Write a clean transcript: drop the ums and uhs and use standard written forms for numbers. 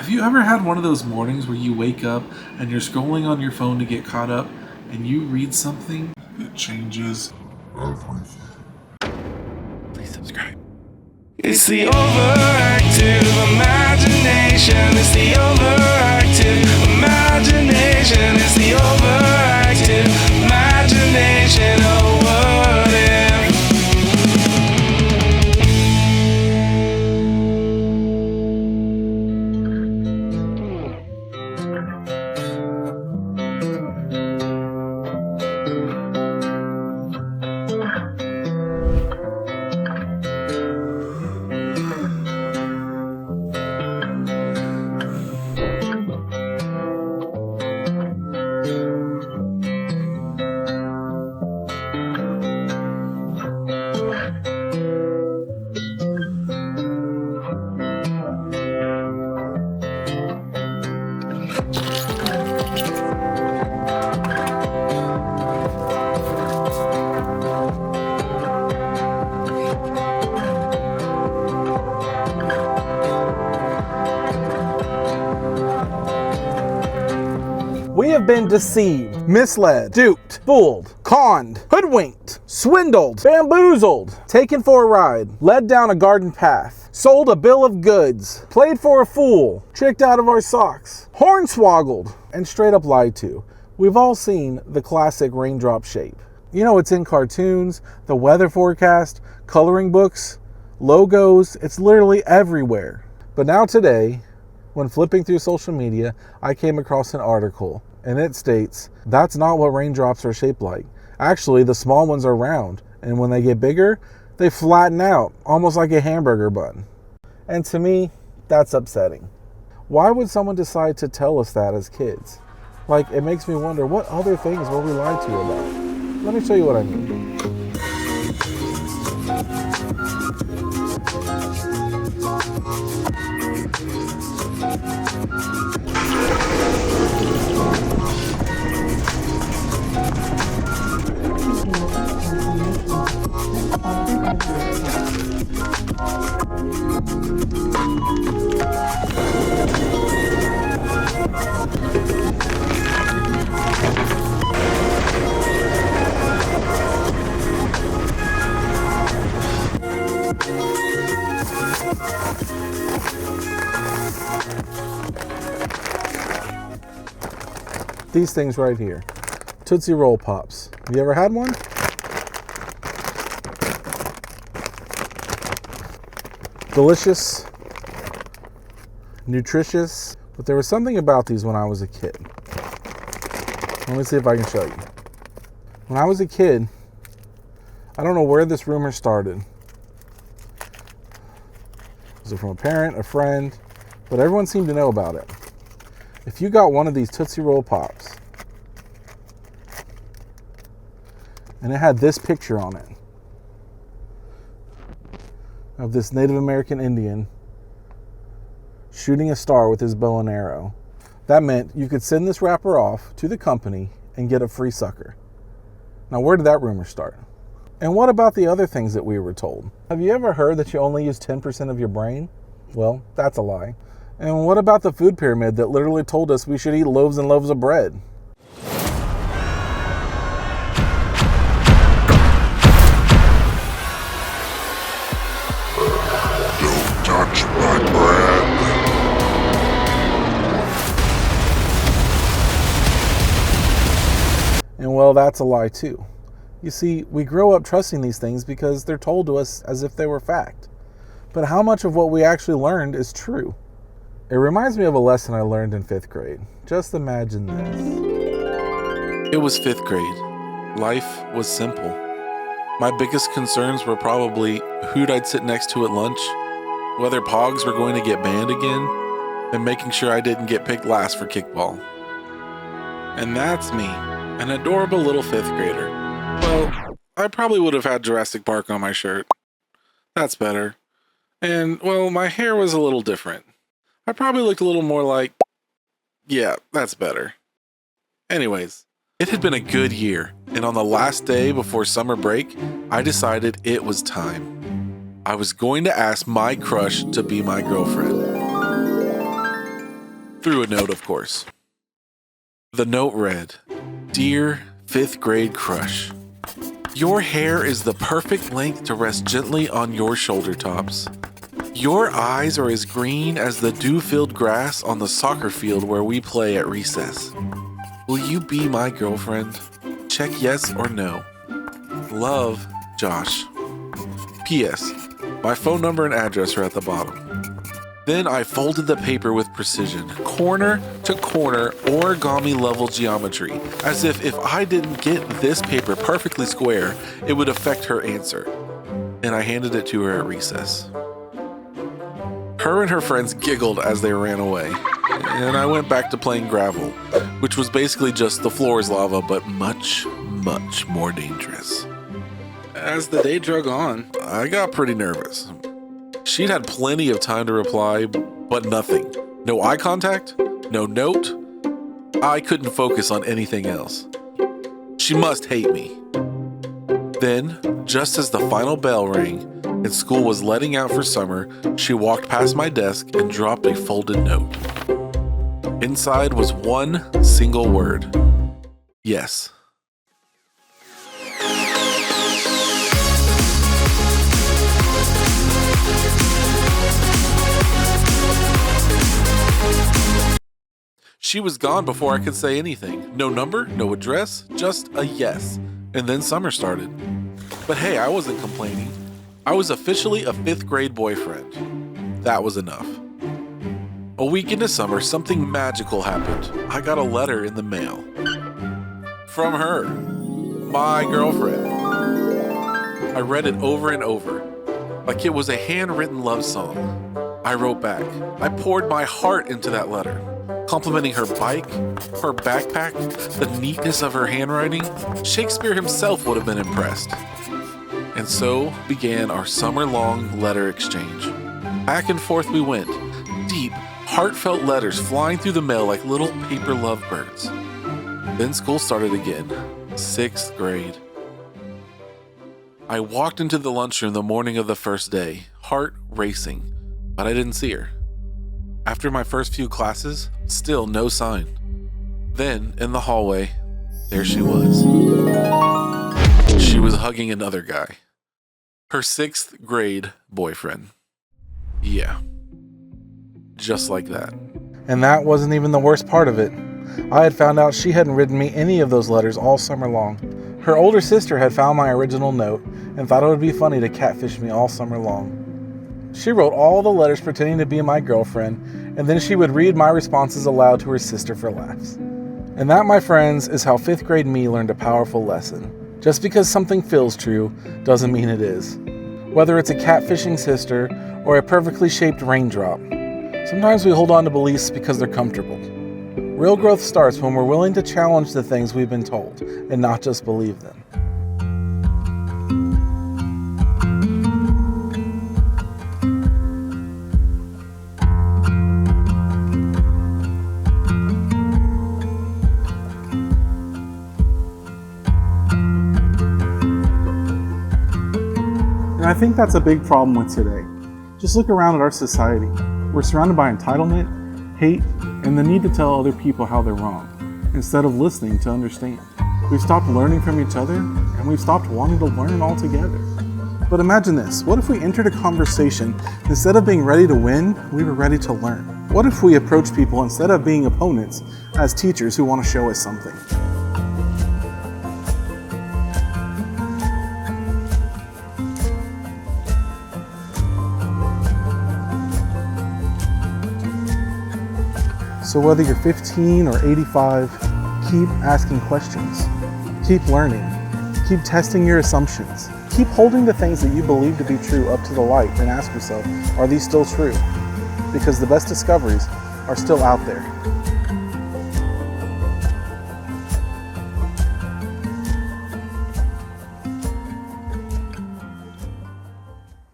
Have you ever had one of those mornings where you wake up and you're scrolling on your phone to get caught up and you read something that changes everything? Please subscribe. It's the overactive imagination. It's the overactive imagination. It's the overactive imagination. Oh, what if? We have been deceived, misled, duped, fooled, conned, hoodwinked, swindled, bamboozled, taken for a ride, led down a garden path, sold a bill of goods, played for a fool, tricked out of our socks, hornswoggled, and straight up lied to. We've all seen the classic raindrop shape. You know, it's in cartoons, the weather forecast, coloring books, logos, it's literally everywhere. But now today, when flipping through social media, I came across an article, and it states, that's not what raindrops are shaped like. Actually, the small ones are round, and when they get bigger, they flatten out, almost like a hamburger bun. And to me, that's upsetting. Why would someone decide to tell us that as kids? Like, it makes me wonder, what other things were we lied to about? Let me show you what I mean. These things right here, Tootsie Roll Pops. Have you ever had one? Delicious, nutritious, but there was something about these when I was a kid. Let me see if I can show you. When I was a kid, I don't know where this rumor started. Was it from a parent, a friend? But everyone seemed to know about it. If you got one of these Tootsie Roll Pops and it had this picture on it of this Native American Indian shooting a star with his bow and arrow, that meant you could send this wrapper off to the company and get a free sucker. Now, where did that rumor start? And what about the other things that we were told? Have you ever heard that you only use 10% of your brain? Well, that's a lie. And what about the food pyramid that literally told us we should eat loaves and loaves of bread? Don't touch my bread. And well, that's a lie too. You see, we grow up trusting these things because they're told to us as if they were fact. But how much of what we actually learned is true? It reminds me of a lesson I learned in 5th grade. Just imagine this. It was 5th grade. Life was simple. My biggest concerns were probably who'd I'd sit next to at lunch, whether pogs were going to get banned again, and making sure I didn't get picked last for kickball. And that's me, an adorable little 5th grader. Well, I probably would have had Jurassic Park on my shirt. That's better. And, well, my hair was a little different. I probably looked a little more like, yeah, that's better. Anyways, it had been a good year, and on the last day before summer break, I decided it was time. I was going to ask my crush to be my girlfriend. Through a note, of course. The note read, "Dear 5th grade crush, your hair is the perfect length to rest gently on your shoulder tops. Your eyes are as green as the dew-filled grass on the soccer field where we play at recess. Will you be my girlfriend? Check yes or no. Love, Josh. P.S. My phone number and address are at the bottom." Then I folded the paper with precision, corner to corner, origami level geometry, as if I didn't get this paper perfectly square, it would affect her answer. And I handed it to her at recess. Her and her friends giggled as they ran away, and I went back to playing gravel, which was basically just the floor is lava, but much, much more dangerous. As the day drug on, I got pretty nervous. She'd had plenty of time to reply, but nothing. No eye contact, no note. I couldn't focus on anything else. She must hate me. Then, just as the final bell rang and school was letting out for summer, she walked past my desk and dropped a folded note. Inside was one single word. Yes. She was gone before I could say anything. No number, no address, just a yes. And then summer started. But hey, I wasn't complaining. I was officially a 5th grade boyfriend. That was enough. A week into summer, something magical happened. I got a letter in the mail. From her. My girlfriend. I read it over and over, like it was a handwritten love song. I wrote back. I poured my heart into that letter, complimenting her bike, her backpack, the neatness of her handwriting. Shakespeare himself would have been impressed. And so began our summer-long letter exchange. Back and forth we went, deep, heartfelt letters flying through the mail like little paper lovebirds. Then school started again, 6th grade. I walked into the lunchroom the morning of the first day, heart racing, but I didn't see her. After my first few classes, still no sign. Then, in the hallway, there she was. She was hugging another guy. Her 6th grade boyfriend. Yeah. Just like that. And that wasn't even the worst part of it. I had found out she hadn't written me any of those letters all summer long. Her older sister had found my original note and thought it would be funny to catfish me all summer long. She wrote all the letters pretending to be my girlfriend, and then she would read my responses aloud to her sister for laughs. And that, my friends, is how 5th grade me learned a powerful lesson. Just because something feels true doesn't mean it is. Whether it's a catfishing sister or a perfectly shaped raindrop, sometimes we hold on to beliefs because they're comfortable. Real growth starts when we're willing to challenge the things we've been told and not just believe them. And I think that's a big problem with today. Just look around at our society. We're surrounded by entitlement, hate, and the need to tell other people how they're wrong, instead of listening to understand. We've stopped learning from each other, and we've stopped wanting to learn altogether. But imagine this, what if we entered a conversation, instead of being ready to win, we were ready to learn? What if we approach people instead of being opponents, as teachers who want to show us something? So whether you're 15 or 85, keep asking questions. Keep learning. Keep testing your assumptions. Keep holding the things that you believe to be true up to the light and ask yourself, are these still true? Because the best discoveries are still out there.